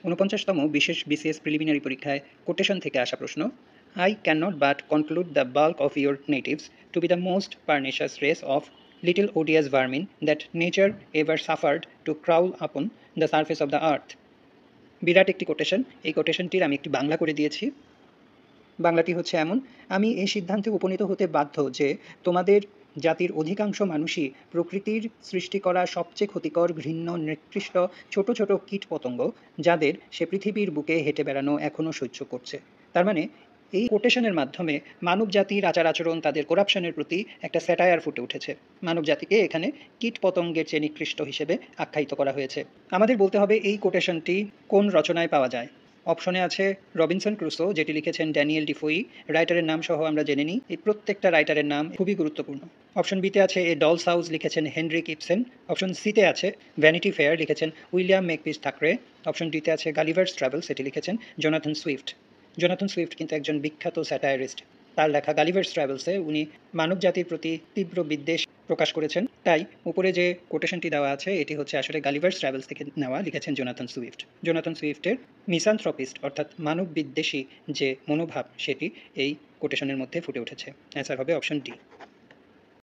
৪৯তম বিশেষ BCS preliminary পরীক্ষায় quotation থেকে আসা প্রশ্ন। I can not but conclude the bulk of your natives to be the most pernicious race of little odious vermin that nature ever suffered to crawl upon the surface of the earth. বিরাট একটি quotation. এই কোটেশনটির আমি একটি বাংলা করে দিয়েছি। বাংলাটি হচ্ছে এমন: আমি এই সিদ্ধান্তে উপনীত হতে বাধ্য যে তোমাদের জাতির অধিকাংশ মানুষই প্রকৃতির সৃষ্টি করা সবচেয়ে ক্ষতিকর, ঘৃণ্য, নিকৃষ্ট ছোট ছোট কীটপতঙ্গ, যাদের সে পৃথিবীর বুকে হেঁটে বেড়ানো এখনও সহ্য করছে। তার মানে এই কোটেশনের মাধ্যমে মানব জাতির আচার আচরণ, তাদের করাপশনের প্রতি একটা স্যাটায়ার ফুটে উঠেছে। মানব জাতিকে এখানে কীটপতঙ্গের চেয়ে নিকৃষ্ট হিসেবে আখ্যায়িত করা হয়েছে। আমাদের বলতে হবে এই কোটেশনটি কোন রচনায় পাওয়া যায়। অপশনে আছে রবিনসন ক্রুসো, যেটি লিখেছেন ড্যানিয়েল ডিফোই। রাইটারের নাম সহ আমরা জেনে নিই। এই প্রত্যেকটা রাইটারের নাম খুবই গুরুত্বপূর্ণ। অপশন বিতে আছে এ ডলস হাউস, লিখেছেন হেনরিক ইবসেন। অপশন সিতে আছে ভ্যানিটি ফেয়ার, লিখেছেন উইলিয়াম মেকপিস থাকরে। অপশন ডিতে আছে গালিভার্স ট্রাভেলস, এটি লিখেছেন জোনাথন সুইফট। জোনাথন সুইফট কিন্তু একজন বিখ্যাত স্যাটায়ারিস্ট। তার লেখা গালিভার্স ট্রাভেলসে উনি মানব জাতির প্রতি তীব্র বিদ্বেষ প্রকাশ করেছেন। তাই উপরে যে কোটেশনটি দেওয়া আছে এটি হচ্ছে আসলে গালিভার্স ট্রাভেলস থেকে নেওয়া, লিখেছেন জোনাথন সুইফট। জোনাথন সুইফটের মিসানথ্রপিস্ট অর্থাৎ মানব বিদ্বেষী যে মনোভাব সেটি এই কোটেশনের মধ্যে ফুটে উঠেছে। অ্যান্সার হবে অপশন ডি।